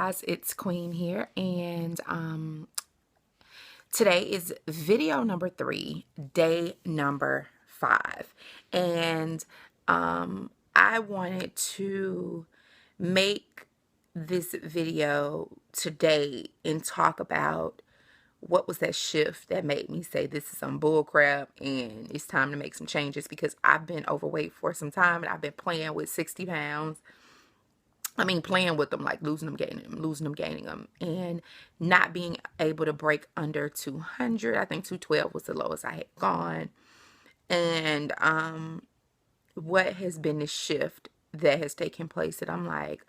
guys, it's Queen here, and today is video number 3, day number 5. And I wanted to make this video today and talk about what was that shift that made me say this is some bull crap and it's time to make some changes, because I've been overweight for some time and I've been playing with 60 pounds. I mean, playing with them, like losing them, gaining them, and not being able to break under 200. I think 212 was the lowest I had gone. And what has been the shift that has taken place that I'm like,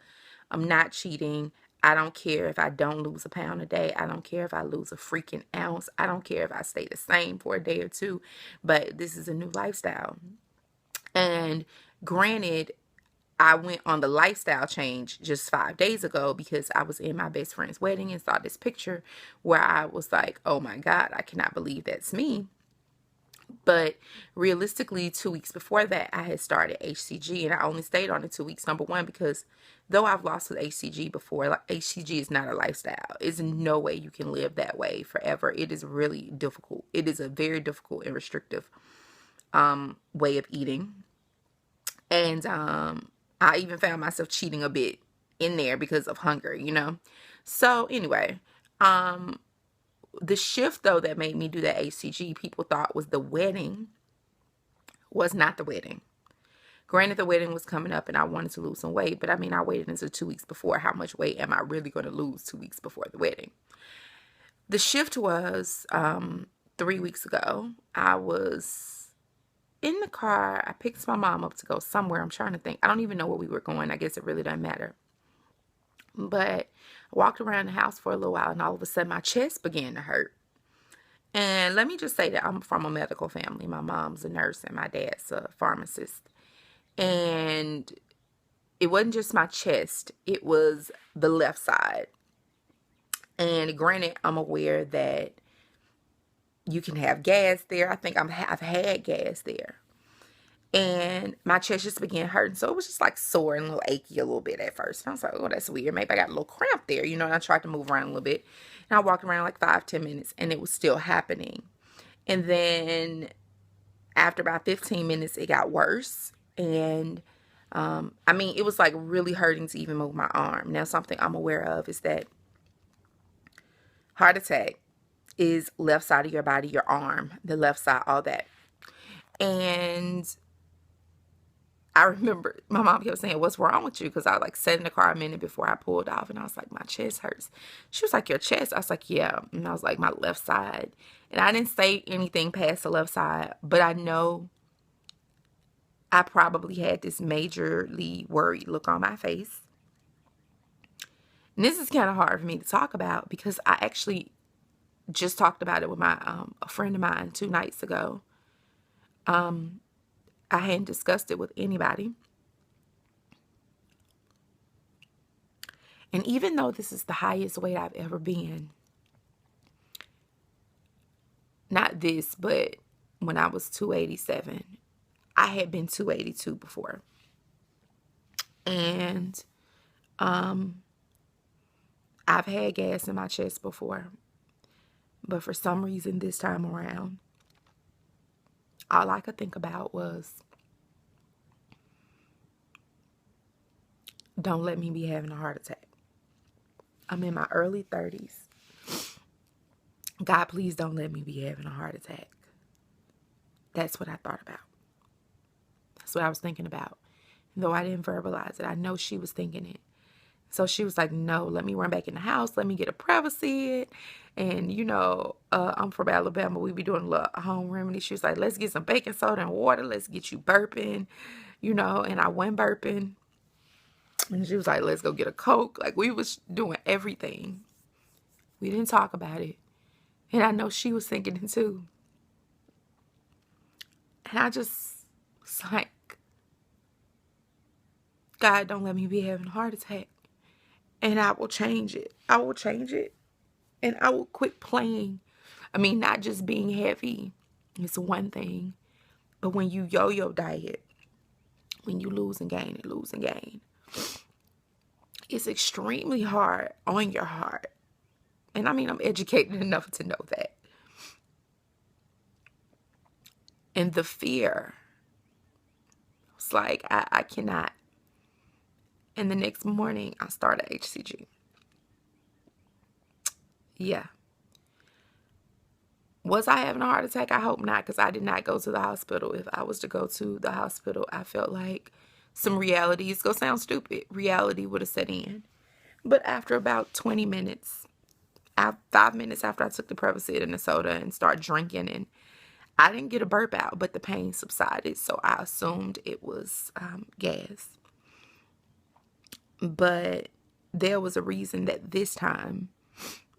I'm not cheating. I don't care if I don't lose a pound a day. I don't care if I lose a freaking ounce. I don't care if I stay the same for a day or two. But this is a new lifestyle. And granted, I went on the lifestyle change just 5 days ago because I was in my best friend's wedding and saw this picture where I was like, oh my God, I cannot believe that's me. But realistically, 2 weeks before that, I had started HCG, and I only stayed on it 2 weeks. Number one, because though I've lost with HCG before, like, HCG is not a lifestyle. There's no way you can live that way forever. It is really difficult. It is a very difficult and restrictive way of eating. And I even found myself cheating a bit in there because of hunger, you know? So anyway, the shift though that made me do that HCG, people thought was the wedding, was not the wedding. Granted, the wedding was coming up and I wanted to lose some weight, but I mean, I waited until 2 weeks before. How much weight am I really going to lose 2 weeks before the wedding? The shift was 3 weeks ago. I was in the car. I picked my mom up to go somewhere. I'm trying to think. I don't even know where we were going. I guess it really doesn't matter. But I walked around the house for a little while, and all of a sudden my chest began to hurt. And let me just say that I'm from a medical family. My mom's a nurse and my dad's a pharmacist. And it wasn't just my chest. It was the left side. And granted, I'm aware that you can have gas there. I think I've had gas there. And my chest just began hurting. So it was just like sore and a little achy a little bit at first. And I was like, oh, that's weird. Maybe I got a little cramp there, you know, and I tried to move around a little bit. And I walked around like 5-10 minutes and it was still happening. And then after about 15 minutes, it got worse. And I mean, it was like really hurting to even move my arm. Now, something I'm aware of is that heart attack is left side of your body, your arm, the left side, all that. And I remember my mom kept saying, what's wrong with you? Because I like sat in the car a minute before I pulled off, and I was like, my chest hurts. She was like, your chest? I was like, yeah. And I was like, my left side. And I didn't say anything past the left side, but I know I probably had this majorly worried look on my face. And this is kind of hard for me to talk about because I actually just talked about it with my a friend of mine 2 nights ago. I hadn't discussed it with anybody. And even though this is the highest weight I've ever been, not this, but when I was 287, I had been 282 before. And I've had gas in my chest before. But for some reason this time around, all I could think about was, don't let me be having a heart attack. I'm in my early 30s. God, please don't let me be having a heart attack. That's what I thought about. That's what I was thinking about. Though I didn't verbalize it, I know she was thinking it. So she was like, no, let me run back in the house. Let me get a Prevacid. And, you know, I'm from Alabama. We be doing a little home remedy. She was like, let's get some baking soda and water. Let's get you burping, you know. And I went burping. And she was like, let's go get a Coke. Like, we was doing everything. We didn't talk about it. And I know she was thinking it too. And I just was like, God, don't let me be having a heart attack. And I will change it. I will change it. And I will quit playing. I mean, not just being heavy. It's one thing. But when you yo-yo diet, when you lose and gain and lose and gain, It's extremely hard on your heart. And I mean, I'm educated enough to know that. And the fear, it's like, I cannot. And the next morning, I started HCG. Yeah. Was I having a heart attack? I hope not, because I did not go to the hospital. If I was to go to the hospital, I felt like some reality, it's going to sound stupid, reality would have set in. But after about 20 minutes, 5 minutes after I took the Prevacid and the soda and started drinking, and I didn't get a burp out, but the pain subsided. So I assumed it was gas. But there was a reason that this time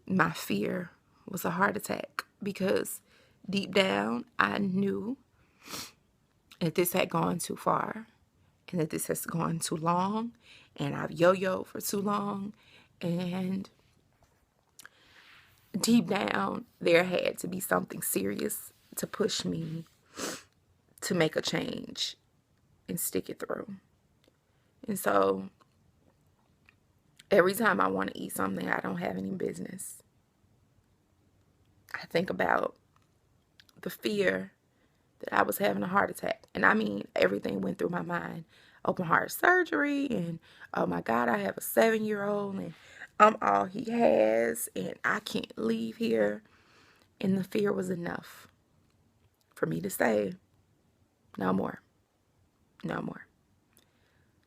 my fear was a heart attack, because deep down I knew that this had gone too far and that this has gone too long, and I've yo-yoed for too long, and deep down there had to be something serious to push me to make a change and stick it through. And so every time I want to eat something I don't have any business, I think about the fear that I was having a heart attack. And I mean, everything went through my mind. Open heart surgery, and oh my God, I have a 7-year-old, and I'm all he has, and I can't leave here. And the fear was enough for me to say, no more, no more.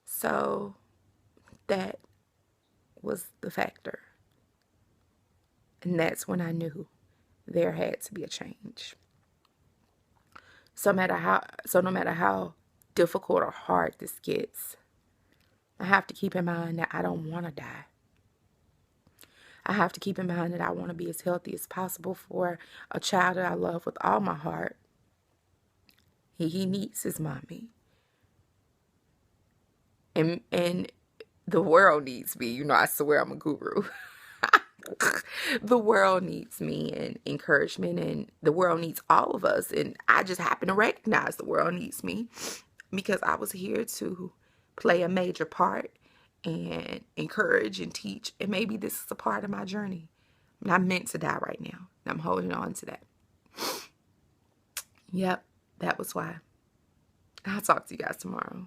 So that was the factor. And that's when I knew there had to be a change. So no matter how difficult or hard this gets, I have to keep in mind that I don't want to die. I have to keep in mind that I want to be as healthy as possible for a child that I love with all my heart. He needs his mommy. And the world needs me. You know, I swear I'm a guru. The world needs me and encouragement, and the world needs all of us. And I just happen to recognize the world needs me because I was here to play a major part and encourage and teach. And maybe this is a part of my journey. I'm not meant to die right now. I'm holding on to that. Yep, that was why. I'll talk to you guys tomorrow.